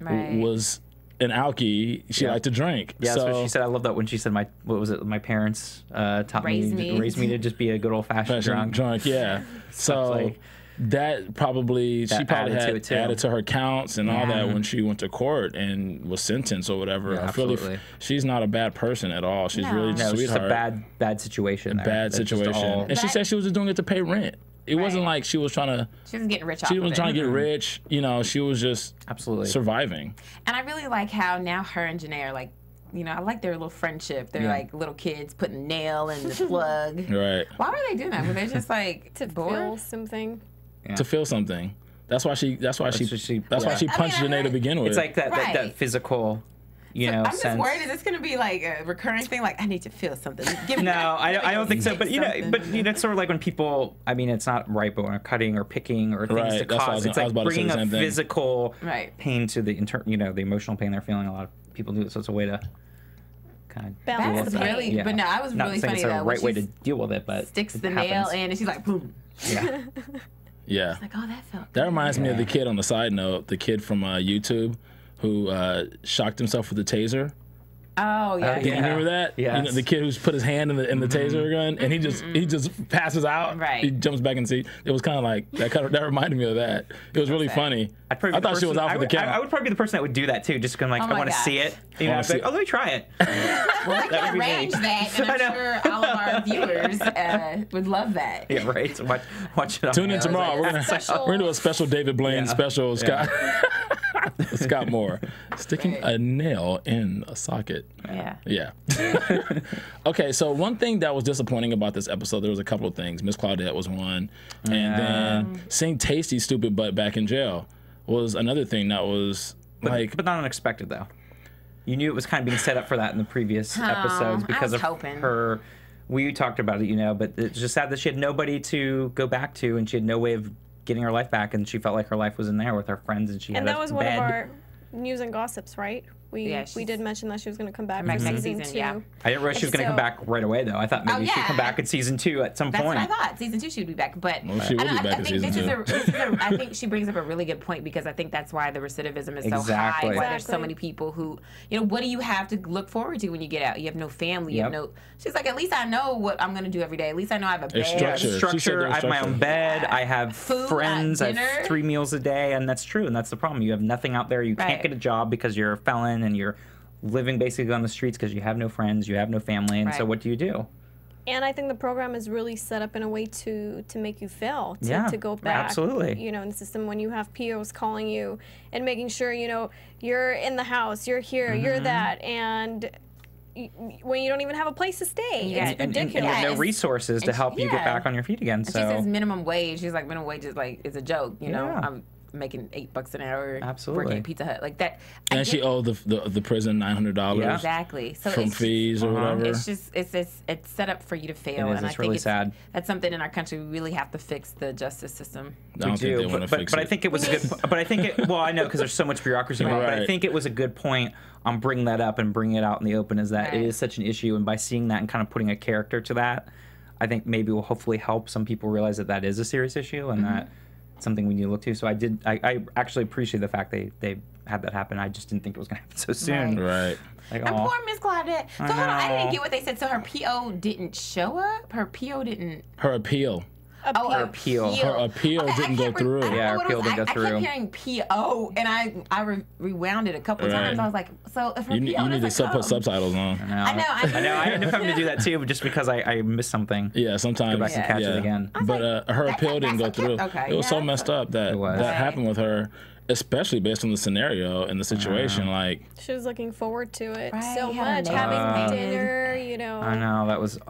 was an alkie. She liked to drink. Yeah, that's what she said. I love that when she said my parents taught raised me to just be a good old fashioned drunk. Yeah. So. That probably she probably had added to her counts and all that when she went to court and was sentenced or whatever. Yeah, I feel like she's not a bad person at all. She's really just a sweetheart. It's a bad situation. Bad situation. And she said she was just doing it to pay rent. It wasn't like she was trying to. She was getting rich. She was trying to get rich. You know, she was just surviving. And I really like how now her and Janae are like. You know, I like their little friendship. They're like little kids putting a nail in the plug. Right. Why were they doing that? Were they just like to feel something? Yeah. To feel something. That's why she punched Janae to begin with. It's like that physical, I'm sense. just worried, is this going to be like a recurring thing? Like, I need to feel something. I don't think so. But it's sort of like when people. I mean, it's not right, but when cutting or picking or things to cause, it's like bringing a physical pain to the the emotional pain they're feeling. A lot of people do it, so it's a way to kind of balance the pain. But no, I was really funny it's though. The right way to deal with it, but sticks the nail in, and she's like, boom. Yeah. Yeah. Like, oh, that felt. That reminds me of the kid on the side note, the kid from YouTube who shocked himself with the taser. Oh yeah. You remember that? Yeah. You know, the kid who's put his hand in the taser gun and he just passes out. Right. He jumps back in the seat. It was kind of like that reminded me of that. It was really funny. I thought she was out for the count. I would probably be the person that would do that too. Just going like, I want to see it. You know, like, let me try it. Well, we can arrange that, and I'm sure all of our viewers would love that. Yeah, right. So watch it. Tune in tomorrow. We're gonna do a special David Blaine special. Scott Moore sticking a nail in a socket. Yeah. Okay, so one thing that was disappointing about this episode, there was a couple of things. Miss Claudette was one, and then seeing Tasty's stupid butt back in jail was another thing that was but not unexpected though. You knew it was kind of being set up for that in the previous episodes because of her. We talked about it, but it's just sad that she had nobody to go back to, and she had no way of getting her life back, and she felt like her life was in there with her friends, and she had that was one of our news and gossips, right? We did mention that she was going to come back next for season season, 2. yeah. I didn't realize she was going to come back right away, though. I thought maybe she'd come back in season 2 at some That's point. what I thought. Season 2 she would be back, but Well, she will be back in season 2. I think she brings up a really good point because I think that's why the recidivism is so high. Why there's so many people who, what do you have to look forward to when you get out? You have no family. You have no. She's like, at least I know what I'm going to do every day. At least I know I have a bed. Structure. I have my own bed. I have food, friends. I have 3 meals a day, and that's true. And that's the problem. You have nothing out there. You can't get a job because you're a felon and you're living basically on the streets because you have no friends, you have no family, and so what do you do? And I think the program is really set up in a way to make you fail, to go back. Absolutely. In the system when you have POs calling you and making sure, you're in the house, you're here, you're that, and when you don't even have a place to stay. It's ridiculous. And you have no resources to help you get back on your feet again. So. And she says minimum wage. She's like, minimum wage is a joke, I'm making $8 an hour, working at Pizza Hut like that. And she owed the prison $900. Exactly. So from fees or whatever. It's just it's set up for you to fail, and I think really sad. That's something in our country we really have to fix the justice system. I don't think they want to fix it. But I think it was a good. But I think it. Well, I know because there's so much bureaucracy involved. But I think it was a good point on bringing that up and bringing it out in the open. Is that it is such an issue, and by seeing that and kind of putting a character to that, I think maybe will hopefully help some people realize that is a serious issue and that. Something we need to look to. So I actually appreciate the fact they had that happen. I just didn't think it was going to happen so soon. Right. Like, and poor Miss Claudette. So hold on, I didn't get what they said. So her PO didn't show up? Her PO didn't... Her appeal. Her appeal. Her appeal didn't go through. Yeah, her appeal didn't go through. I kept hearing PO, and I rewound it a couple times. I was like, so if her you PO need to put subtitles on. I know. I ended up having to do that too, but just because I missed something. Yeah, sometimes. Go back and catch it again. But her appeal didn't go through. It was so messed up that happened with her. Especially based on the scenario and the situation, like she was looking forward to it so much, having dinner, I know that was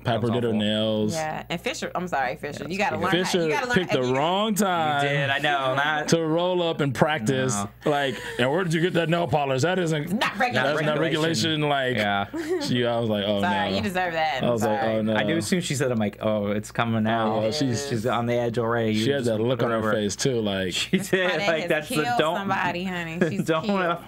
Pepper did her nails. Yeah, and Fisher. I'm sorry, Fisher. You gotta learn. Fisher picked the wrong time. You did. I know. To roll up and practice. Like, and where did you get that nail polish? That isn't not regulation. That's not regulation. Like, I was like, oh sorry, no. you deserve that. I was like, oh no. I knew as soon as she said, I'm like, oh, it's coming out. Oh, she's on the edge already. She had that look on her face too. Like she did. Like that's the don't somebody, honey. She's don't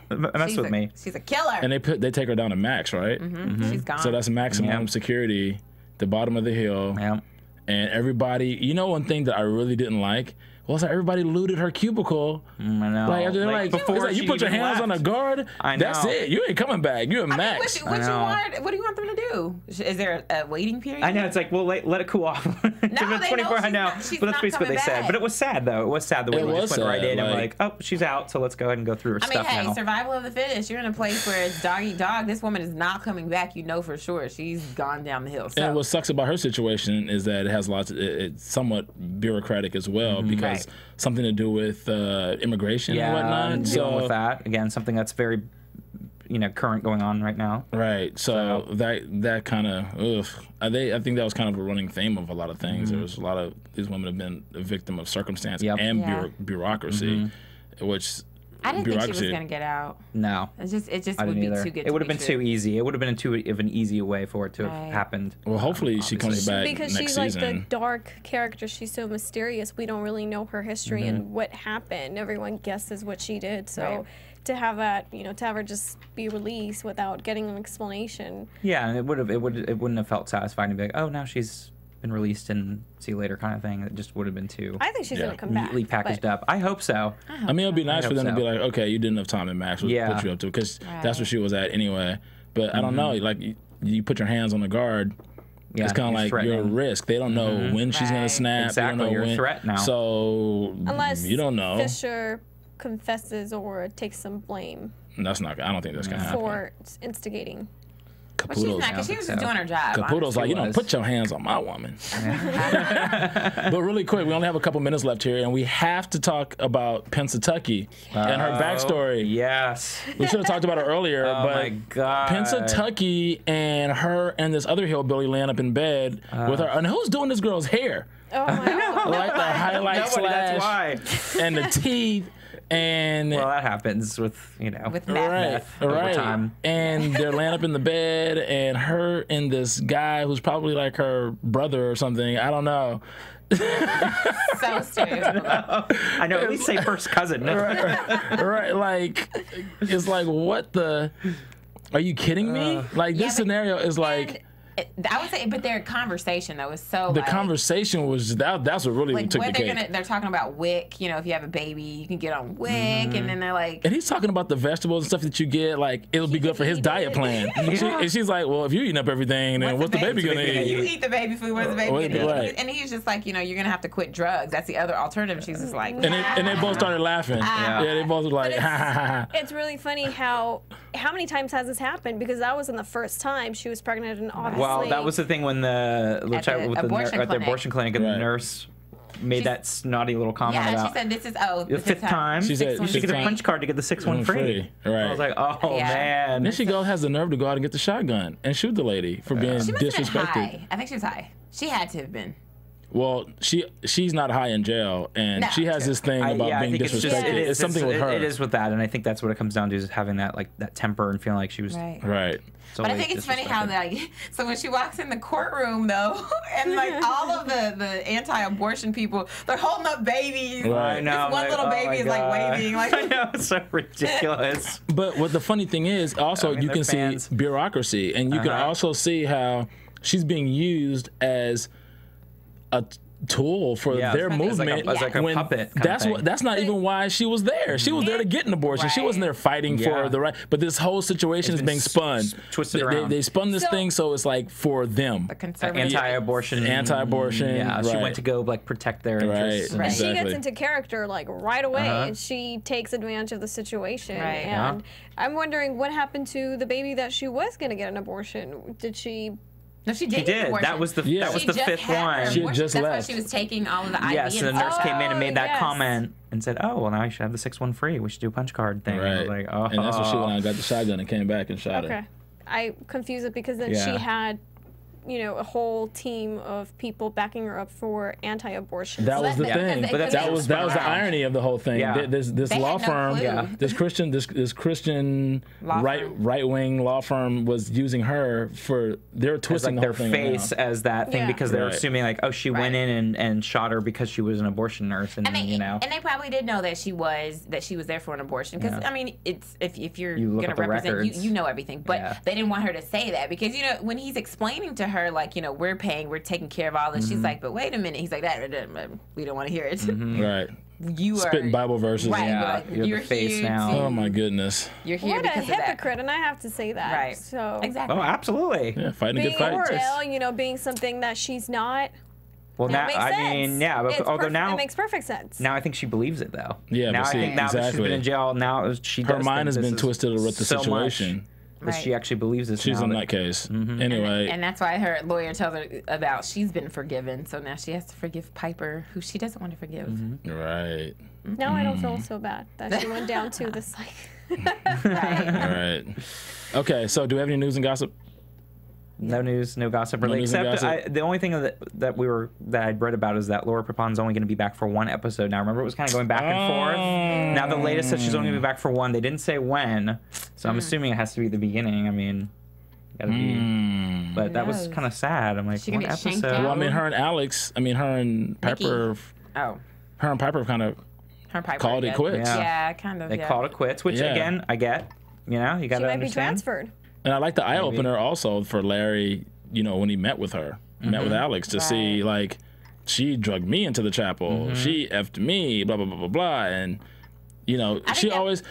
mess with me. She's a killer. And they take her down to max, right? She's gone. So that's maximum security, the bottom of the hill. Yeah. And everybody, one thing that I really didn't like was that everybody looted her cubicle. I know. Like, they're like before you put your hands on a guard, that's it. You ain't coming back. You're a max. What do you want them to do? Is there a waiting period? I know. It's like, well, let it cool off. No, they 24. I know. But that's basically what they said. But it was sad, though. It was sad the way we just went right in and like, oh, she's out, so let's go ahead and go through her stuff now. Survival of the fittest. You're in a place where it's dog eat dog. This woman is not coming back. You know for sure. She's gone down the hill. So. And what sucks about her situation is that it has it's somewhat bureaucratic as well because something to do with immigration and whatnot. And dealing with that again, something that's very, current going on right now. Right. So that kind of, I think that was kind of a running theme of a lot of things. There was a lot of these women have been a victim of circumstance and bureaucracy, which. I didn't think she was gonna get out. No, it just would be too good. It would have been too easy. It would have been too of an easy way for it to have happened. Well, hopefully she comes back because next she's season. like the dark character. She's so mysterious. We don't really know her history and what happened. Everyone guesses what she did. So to have that, to have her just be released without getting an explanation. Yeah, and it wouldn't have felt satisfying to be like, oh, now she's been released and see you later kind of thing. It just would have been too. I think she's gonna come back. Neatly packaged up. I hope so. I mean, it'd be nice for them to be like, okay, you didn't have time, and Max would put you up to, because that's where she was at anyway. But I don't know, like you put your hands on the guard. It's kind of like you're a risk. They don't know when she's gonna snap. Exactly, they don't know you're when. a threat now. So unless you don't know. Fisher confesses or takes some blame. That's not. I don't think that's gonna happen. For instigating. But she's not, because she was just doing her job. Caputo's like, put your hands on my woman. But really quick, we only have a couple minutes left here, and we have to talk about Pennsatucky and her backstory. Yes. We should have talked about it earlier, but my God. Pennsatucky and her and this other hillbilly laying up in bed with her. And who's doing this girl's hair? Oh, my God. Like the highlight slash and the teeth. And well, that happens with meth over time. And they're laying up in the bed, and her and this guy who's probably like her brother or something, I don't know, So stereotypical. I know. At least say first cousin. Right, like it's like what the? Are you kidding me? Like this scenario is like. I would say, but their conversation though was so. The conversation was that's what really like took the cake. They're talking about WIC. You know, if you have a baby, you can get on WIC, and then they're like. And he's talking about the vegetables and stuff that you get. Like it'll be good for his diet plan. And she's like, well, if you're eating up everything, then what's the baby gonna eat? You eat the baby food. What's the baby gonna eat? Right. And he's just like, you know, you're gonna have to quit drugs. That's the other alternative. She's just like. And they both started laughing. Yeah, they both were like, ha ha ha. It's really funny how many times has this happened? Because that wasn't the first time she was pregnant, and obviously. Well, that was the thing when the abortion clinic and the nurse made that snotty little comment about. Yeah, she said this is the fifth time. She said you should get a punch card to get the sixth one free. Right. I was like, oh man. Then she has the nerve to go out and get the shotgun and shoot the lady for being disrespected. I think she was high. She had to have been. Well, she's not high in jail, and she has this thing about being disrespected. It's something with her. It is with that, and I think that's what it comes down to, is having that temper and feeling like she was right. But I think it's funny how so when she walks in the courtroom though, and like all of the anti-abortion people, they're holding up babies. Right. I know. This one little baby is like waving. Like I know, it's so ridiculous. But what the funny thing is, also you can see bureaucracy, and you can also see how she's being used as a tool for their movement. As like a puppet. That's not even why she was there. She was there to get an abortion. She wasn't there fighting for the right. But this whole situation is being spun. Twisted around. They spun this thing so it's like for them. Anti-abortion. Anti-abortion. Yeah, she went to go protect their interests. Right. She gets into character right away, and she takes advantage of the situation. Right. And I'm wondering what happened to the baby that she was going to get an abortion. Did she? No, she did. She did. That was the fifth one. She had just left. That's why she was taking all of the IV. Yes, and the nurse came in and made that comment and said, "Oh, well, now you should have the sixth one free. We should do a punch card thing." Right. And I was like, "Oh." And that's when she went out and got the shotgun and came back and shot her. Okay, I confuse it because then she had, a whole team of people backing her up for anti-abortion. That was the thing. But that was the irony of the whole thing. Yeah. This law firm, this Christian right-wing law firm was using her for they're twisting the whole thing face around. as that thing because they're assuming she went in and shot her because she was an abortion nurse, and they probably did know that she was there for an abortion because I mean it's if you're going to represent you know everything, but they didn't want her to say that because when he's explaining to her we're taking care of all this, she's like, but wait a minute, he's like we don't want to hear it. Right. You are spitting Bible verses. Right, you're the face now. Oh my goodness. You're here what because a hypocrite, and I have to say that. Right. So exactly. Oh, absolutely. Yeah, fighting a good being fight. in jail, being something that she's not. Well, that makes sense. But now it makes perfect sense. Now I think she believes it though. Yeah, now but I think now that she's been in jail, now she her mind has been twisted with the situation. That she actually believes this. She's in that case. Anyway. And that's why her lawyer tells her about she's been forgiven. So now she has to forgive Piper, who she doesn't want to forgive. Right. Now I don't feel so bad that she went down to this Right. All right. Okay, so do we have any news and gossip? No news, no gossip, really. Except the only thing that I'd read about is that Laura Preppon's only going to be back for one episode. Now, remember, it was kind of going back and forth. Now, the latest said she's only going to be back for one. They didn't say when, so I'm assuming it has to be the beginning. I mean, gotta be. But that was kind of sad. I'm like, one episode. Well, I mean, her and Alex. I mean, her and Piper. Her and Piper kind of called it quits. Yeah, kind of. They called it quits, which again, I get. You got to understand. She might be transferred. And I like the eye opener also for Larry, when he met with her, met with Alex to see she drugged me into the chapel, she effed me, blah blah blah blah blah, and she always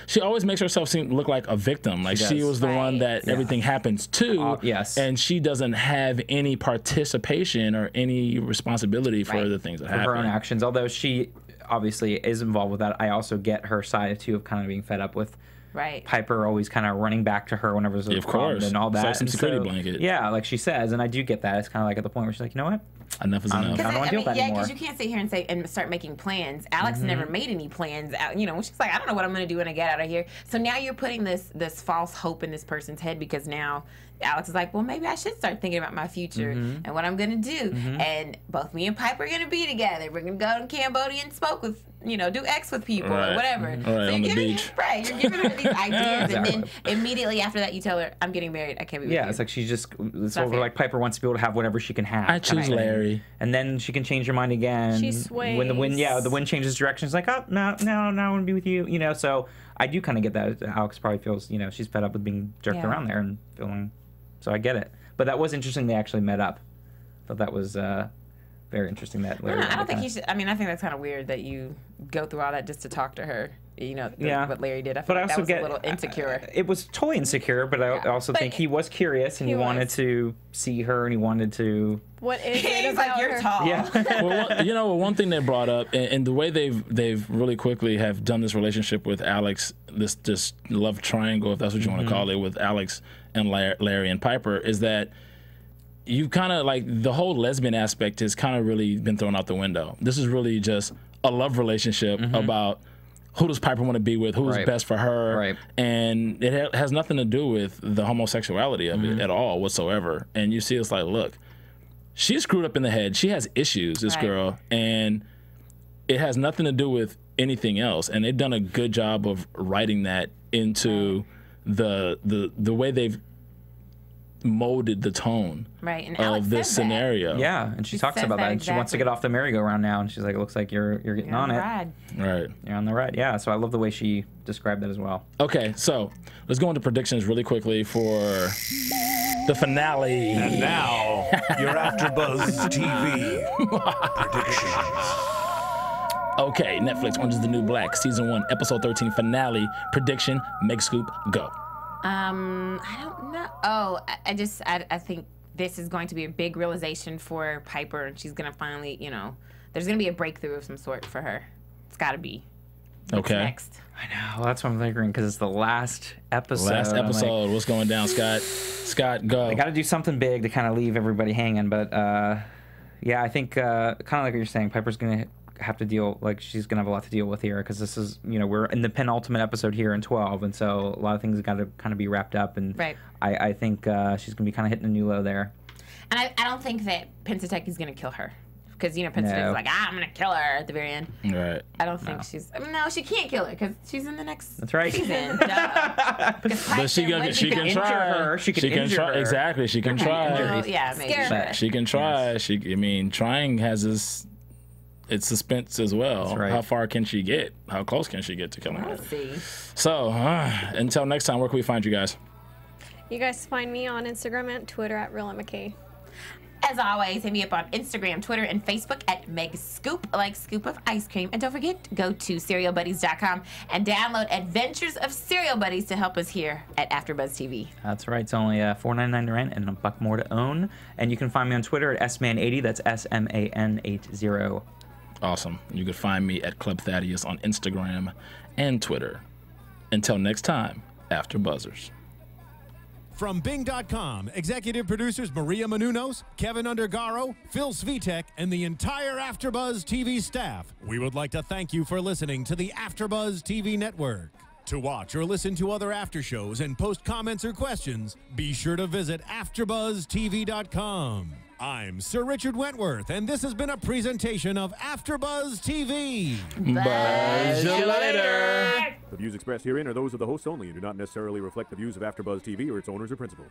makes herself look like a victim, like she was the one that everything happens to, and she doesn't have any participation or any responsibility for the things that happen. Her own actions, although she obviously is involved with that. I also get her side too of kind of being fed up with. Right. Piper always kind of running back to her whenever there's a problem and all that. It's like some security blanket. Yeah, like she says, and I do get that. It's kind of like at the point where she's like, you know what? Enough is enough. I don't want to deal with that anymore. Yeah, because you can't sit here and start making plans. Alex never made any plans. She's like, I don't know what I'm going to do when I get out of here. So now you're putting this false hope in this person's head because now Alex is like, well, maybe I should start thinking about my future and what I'm going to do. And both me and Piper are going to be together. We're going to go to Cambodia and smoke with, do X with people or whatever. Right, So on the beach. Right, you're giving her these ideas. And then immediately after that, you tell her, I'm getting married. I can't be with you. Yeah, it's like she's just, it's over like Piper wants to be able to have whatever she can have. I choose Larry. And then she can change her mind again. She sways. When the wind changes direction, it's like, oh, no, I want to be with you. So I do kind of get that. Alex probably feels, she's fed up with being jerked around there and feeling, so I get it. But that was interesting they actually met up. I thought that was very interesting that Larry. I don't think he should. I think that's kind of weird that you go through all that just to talk to her. What Larry did. I feel like that was a little insecure. It was totally insecure, but I also think he was curious and he wanted to see her and he wanted to. What is it He's about like, you're her? tall. Yeah. Well, one thing they brought up, and the way they've really quickly have done this relationship with Alex, this love triangle, if that's what you want to call it, with Alex and Larry and Piper, is that you kind of like the whole lesbian aspect has kind of really been thrown out the window. This is really just a love relationship about who does Piper want to be with, who's best for her, and it has nothing to do with the homosexuality of it at all whatsoever. And you see, it's like, look, she's screwed up in the head. She has issues, this girl, and it has nothing to do with anything else. And they've done a good job of writing that into the way they've molded the tone and of this scenario. Yeah, and she talks about that. And she wants to get off the merry-go-round now, and she's like, it looks like you're getting on it. Ride. Right. You're on the ride. Yeah, so I love the way she described that as well. Okay, so let's go into predictions really quickly for the finale. And now, your AfterBuzz TV predictions. Okay, Netflix, Orange is the New Black, Season 1, Episode 13, finale, prediction, Meg Scoop, go. I don't know. Oh, I think this is going to be a big realization for Piper, and she's going to finally, there's going to be a breakthrough of some sort for her. It's got to be. What's next? I know. That's what I'm thinking, because it's the last episode. What's going down, Scott? Scott, go. They got to do something big to kind of leave everybody hanging, but yeah, I think kind of like what you're saying, Piper's going to have to deal, like she's gonna have a lot to deal with here, because this is, we're in the penultimate episode here in 12, and so a lot of things have got to kind of be wrapped up, and I think she's gonna be kind of hitting a new low there. And I don't think that Pensatucky's gonna kill her, because Pensatucky's like, I'm gonna kill her at the very end. Right. I don't think she's. No, she can't kill her because she's in the next. That's right. Season. But she can try. She can injure her. Exactly. She can try. Yeah, maybe. She can try. Trying has this. It's suspense as well. That's right. How far can she get? How close can she get to killing her? Let's see. So, until next time, where can we find you guys? You guys find me on Instagram and Twitter at RealMcKay. As always, hit me up on Instagram, Twitter, and Facebook at Meg Scoop, like scoop of ice cream. And don't forget, go to serialbuddies.com and download Adventures of Serial Buddies to help us here at AfterBuzz TV. That's right. It's only $4.99 to rent and $1 more to own. And you can find me on Twitter at sman80. That's SMAN80. Awesome. You can find me at Club Thaddeus on Instagram and Twitter. Until next time, After Buzzers. From Bing.com, executive producers Maria Menounos, Kevin Undergaro, Phil Svitek, and the entire AfterBuzz TV staff, we would like to thank you for listening to the AfterBuzz TV network. To watch or listen to other after shows and post comments or questions, be sure to visit AfterBuzzTV.com. I'm Sir Richard Wentworth, and this has been a presentation of AfterBuzz TV. Buzz you later. The views expressed herein are those of the hosts only and do not necessarily reflect the views of AfterBuzz TV or its owners or principals.